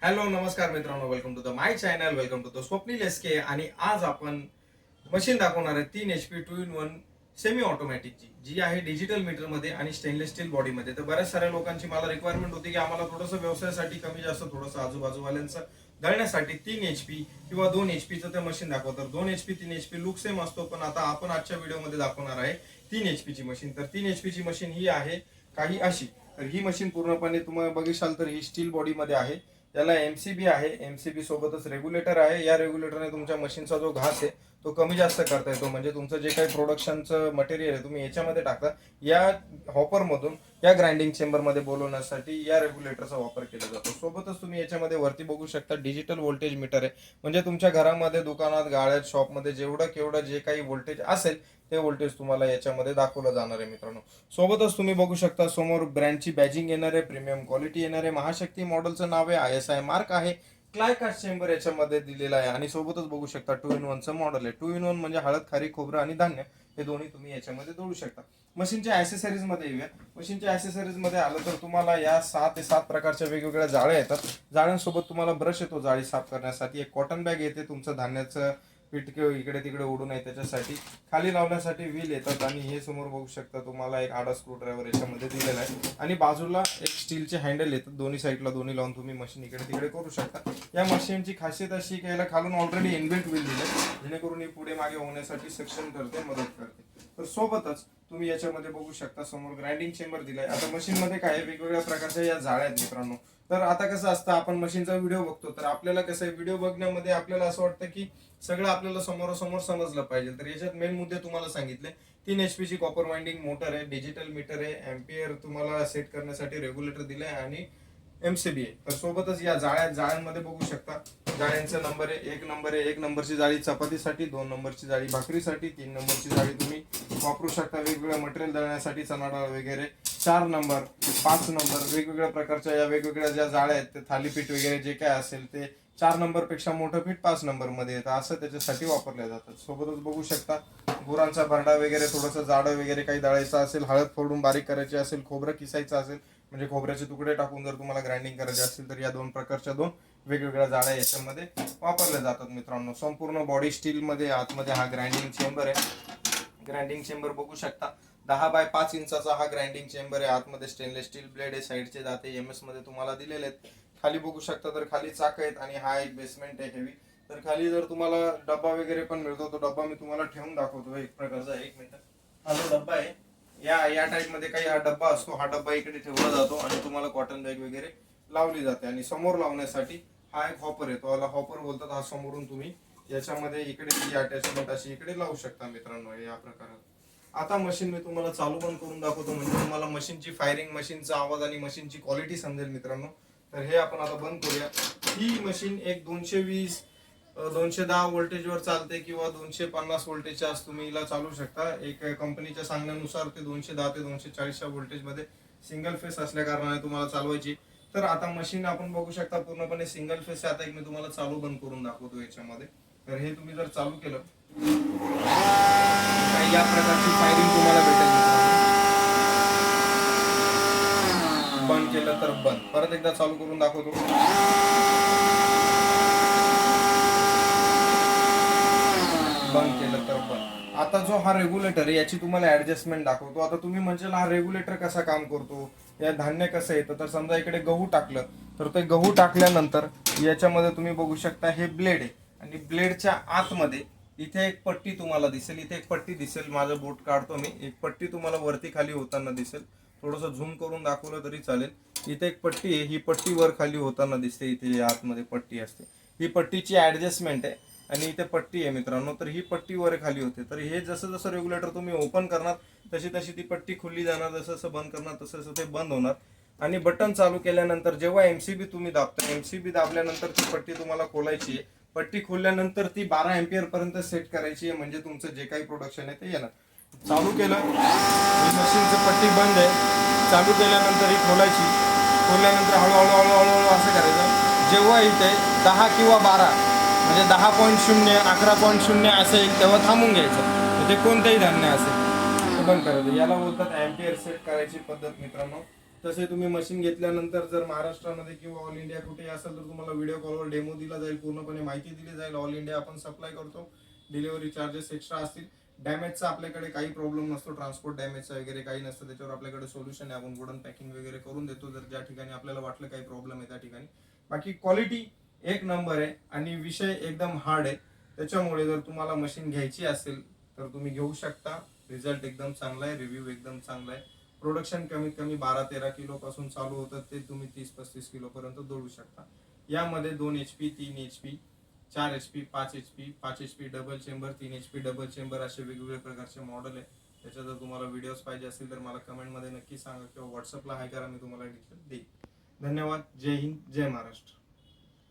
Hello नमस्कार मित्रांनो, welcome to the my channel, welcome to the Swapnil SK. आणि आज आपण मशीन दाखवणार आहे 3 HP 2 in 1 सेमी ऑटोमॅटिकची, जी आहे डिजिटल मीटरमध्ये आणि स्टेनलेस स्टील बॉडीमध्ये. तर बऱ्याच साऱ्या लोकांची मला रिक्वायरमेंट होती की आम्हाला थोडंसं व्यवसायासाठी कमी जास्त थोडंसं आजूबाजूवाल्यांचं दळण्यासाठी 3 HP किंवा 2 HP ते मशीन दाखवतो. तर 2 HP 3 HP लुक सेम असतो, पण आता आपण आजच्या व्हिडिओमध्ये दाखवणार आहे 3 HP मशीन. तर 3 HP मशीन ही आहे काही अशी. तर ही मशीन पूर्णपणे तुम्हाला बघिशाल तर ही स्टील बॉडीमध्ये आहे. याला एमसीबी आहे, एमसीबी सोबतच रेग्युलेटर आहे. या रेग्युलेटरने तुमच्या मशीनचा जो घास आहे तो कमी जास्त करता येतो. म्हणजे तुमचं जे काही प्रोडक्शनचं मटेरियल आहे तुम्ही याच्यामध्ये टाकता, या हॉपर मधून या ग्राइंडिंग चेंबर मध्ये बोलवण्यासाठी या रेग्युलेटरचा वापर केला जातो. सोबतच तुम्ही याच्यामध्ये वरती बघू शकता डिजिटल व्होल्टेज मीटर आहे. म्हणजे तुमच्या घरामध्ये, दुकानात, गाड्यात, शॉपमध्ये जेवढं केवढं जे काही व्होल्टेज असेल ते व्होल्टेज तुम्हाला याच्यामध्ये दाखवलं जाणार आहे मित्रांनो. सोबतच तुम्ही बघू शकता समोर ब्रँडची बॅजिंग येणार आहे, प्रीमियम क्वालिटी येणार आहे, महाशक्ती मॉडेलचं नाव आहे, ISI मार्क आहे, क्लायकास्ट चेंबर याच्यामध्ये दिलेला आहे. आणि सोबतच बघू शकता 2 in 1 चं मॉडेल आहे. 2 in 1 म्हणजे हळद, खारी, खोबरं आणि धान्य हे दोन्ही तुम्ही याच्यामध्ये जोडू शकता. मशीनच्या ऍसेसरीज मध्ये येऊया. मशीनच्या ऍसेसरीज मध्ये आलं तर तुम्हाला या 6 प्रकारच्या वेगवेगळ्या जाळ्या येतात. जाळ्यांसोबत तुम्हाला ब्रश येतो जाळी साफ करण्यासाठी, एक कॉटन बॅग येते तुमचं धान्याचं पीठ इकडे तिकडे ओढू नये त्याच्यासाठी, खाली लावण्यासाठी व्हील येतात. आणि हे समोर बघू शकता तुम्हाला एक आडा स्क्रू ड्रायव्हर याच्यामध्ये दिलेला आहे. आणि बाजूला एक स्टीलचे हँडल येतात, दोन्ही साईडला दोन्ही लावून तुम्ही मशीन इकडे तिकडे करू शकता. या मशीनची खासियत अशी की याला खालून ऑलरेडी इनबिल्ट व्हील दिले, जेणेकरून ही पुढे मागे होण्यासाठी सक्षम करते, मदत करते. तर सोबतच तुम्ही याच्यामध्ये बघू शकता समोर ग्राइंडिंग चेंबर दिलाय. आता मशीन मध्ये काय वेगवेगळ्या प्रकारच्या या जाळ्या आहेत मित्रांनो. तर आता कसं असतं, आपण मशीनचा व्हिडिओ बघतो तर आपल्याला कसं आहे, व्हिडिओ बघण्यामध्ये आपल्याला असं वाटतं की सगळं आपल्याला समोरासमोर समजलं पाहिजे. तर याच्यात मेन मुद्दे तुम्हाला सांगितले. 3 HP ची कॉपर वाइंडिंग मोटर आहे, डिजिटल मीटर आहे, एम्पियर तुम्हाला सेट करण्यासाठी रेग्युलेटर दिलाय आणि एमसीबी आहे. तर सोबतच या जाळ्यांमध्ये बघू शकता जाळ्यांचा नंबर आहे. 1 नंबर आहे, 1 नंबरची जाळी चपातीसाठी, 2 नंबरची जाळी भाकरीसाठी, 3 नंबरची जाळी तुम्ही वापरू शकता वेगवेगळ्या मटेरियल दळण्यासाठी, चणा डाळ वगैरे. 4 नंबर, 5 नंबर, वेगवेगळ्या प्रकारच्या या वेगवेगळ्या ज्या जाळ्या आहेत ते थालीपीठ वगैरे जे काय असेल ते 4 नंबर पेक्षा मोठं पीठ 5 नंबर मध्ये येतं, असं त्याच्यासाठी वापरल्या जातात. सोबतच बघू शकता गुरांचा भरडा वगैरे, थोडंसं जाडं वगैरे काही दळायचं असेल, हळद फोडून बारीक करायची असेल, खोबरं किसायचं असेल, म्हणजे खोबऱ्याचे तुकडे टाकून जर तुम्हाला ग्राइंडिंग करायचे असेल तर या 2 प्रकारच्या वेगवेगळ्या जाळ्या याच्यामध्ये वापरल्या जातात मित्रांनो. संपूर्ण बॉडी स्टील मध्ये आतमध्ये हा ग्राइंडिंग चेंबर आहे. ग्राइंडिंग चेंबर बघू शकता 10 बाय 5 इंचाचा हा ग्राइंडिंग चेंबर आहे. आतमध्ये स्टेनलेस स्टील ब्लेड आहे, साईडचे दाते एमएस मध्ये तुम्हाला दिलेले आहेत. खाली बघू शकता तर खाली चाक आहेत आणि हा एक बेसमेंट आहे हेवी. तर खाली जर तुम्हाला डब्बा वगैरे पण मिळतो, तो डब्बा मी तुम्हाला ठेवून दाखवतो एक प्रकारचा. 1 मिनिट. हा जो डब्बा आहे या टाइप मध्ये काही हा डब्बा असतो, हा डब्बा इकडे ठेवला जातो आणि तुम्हाला कॉटन बॅग वगैरे लावली जाते. आणि समोर लावण्यासाठी हा एक हॉपर आहे, तो हॉपर बोलतात. हा समोरून तुम्ही याच्यामध्ये इकडे ही अटॅचमेंट अशी इकडे लावू शकता मित्रांनो या प्रकारात. आता मशीन मी तुम्हाला चालू पण करून दाखवतो, म्हणजे तुम्हाला मशीनची फायरिंग, मशीनचा आवाज आणि मशीनची क्वालिटी समजेल मित्रांनो. तर हे आपण आता बंद करूया. ही मशीन एक 220 210 व्होल्टेजवर चालते किंवा 250 व्होल्टेजच्या आस तुम्ही हिला चालू शकता. एक कंपनीच्या सांगण्यानुसार ते 210 ते 240 व्होल्टेज मध्ये सिंगल फेस असल्या कारणाने तुम्हाला चालवायची. तर आता मशीन आपण बघू शकता पूर्णपणे सिंगल फेस आहे. आता एक मी तुम्हाला चालू बंद करून दाखवतो याच्यामध्ये. तर हे तुम्ही जर चालू केलं तर या प्रकारची फायरिंग तुम्हाला भेटेल मित्रांनो. बंद केलं तर बंद. परत एकदा चालू करून दाखवतो. बंद केलं तर बंद. आता जो हा रेग्युलेटर आहे याची तुम्हाला ऍडजस्टमेंट दाखवतो. आता तुम्ही म्हणशाल हा रेग्युलेटर कसा काम करतो, या धान्य कसं येतं. तर समजा इकडे गहू टाकलं तर ते गहू टाकल्यानंतर याच्यामध्ये तुम्ही बघू शकता हे ब्लेड आहे आणि ब्लेडच्या आतमध्ये इथे एक पट्टी तुम्हाला दिसेल. इथे एक पट्टी दिसेल, माझं बोट काढतो मी. एक पट्टी तुम्हाला वरती खाली होताना दिसेल. थोडंसं झूम करून दाखवलं तरी चालेल. इथे एक पट्टी आहे, ही पट्टी वर खाली होताना दिसते. इथे आतमध्ये पट्टी असते, ही पट्टीची ऍडजस्टमेंट आहे. आणि इथे पट्टी आहे मित्रांनो, तर ही पट्टी वर खाली होते. तर हे जसं जसं रेग्युलेटर तुम्ही ओपन करणार तशी तशी ती पट्टी खुली जाणार, जसं जसं बंद करणार तसं तसं ते बंद होणार. आणि बटन चालू केल्यानंतर जेव्हा एमसीबी तुम्ही दाबता, एमसीबी दाबल्यानंतर ती पट्टी तुम्हाला खोलायची आहे. पट्टी खोलल्यानंतर ती 12 एम्पियर पर्यंत सेट करायची आहे, म्हणजे तुमचं जे काही प्रोडक्शन आहे ते येणार. चालू केलं, मशीनची पट्टी बंद आहे. चालू केल्यानंतर ही खोलायची. खोलल्यानंतर हळूहळू हळूहळू हळू असं करायचं. जेव्हा इथे 10 किंवा 12 म्हणजे 10.0 11.0 असं येईल तेव्हा थांबून घ्यायचं. म्हणजे कोणतेही धान्य असेल ते बंद करायचं. याला बोलतात एम्पियर सेट करायची पद्धत मित्रांनो. तसे तुम्ही मशीन घेतल्यानंतर जर महाराष्ट्रामध्ये किंवा ऑल इंडिया कुठे असेल तर तुम्हाला व्हिडिओ कॉलवर डेमो दिला जाईल, पूर्णपणे माहिती दिली जाईल. ऑल इंडिया आपण सप्लाय करतो. डिलिव्हरी चार्जेस एक्स्ट्रा असतील. डॅमेजचा आपल्याकडे काही प्रॉब्लेम नसतो, ट्रान्सपोर्ट डॅमेजचा वगैरे काही नसतं. त्याच्यावर आपल्याकडे सोल्युशन आहे, आपण वुडन पॅकिंग वगैरे करून देतो जर ज्या ठिकाणी आपल्याला वाटलं काही प्रॉब्लेम आहे त्या ठिकाणी. बाकी क्वालिटी एक नंबर आहे आणि विषय एकदम हार्ड आहे. त्याच्यामुळे जर तुम्हाला मशीन घ्यायची असेल तर तुम्ही घेऊ शकता. रिझल्ट एकदम चांगला आहे, रिव्ह्यू एकदम चांगला आहे. प्रोडक्शन कमीत कमी 12-13 किलो पासून चालू होतं, ते तुम्ही 30-35 किलो पर्यंत दौडू शकता. यामध्ये 2 HP, 3 HP, 4 HP, 5 HP, 5 HP double chamber, 3 HP double chamber असे वेगवेगळ्या प्रकारचे मॉडेल आहे. त्याच्या जर तुम्हाला व्हिडिओज पाहिजे असतील तर मला कमेंटमध्ये नक्की सांगा किंवा व्हॉट्सअपला हाय करा, मी तुम्हाला डिटेल देईन. धन्यवाद. जय हिंद, जय महाराष्ट्र.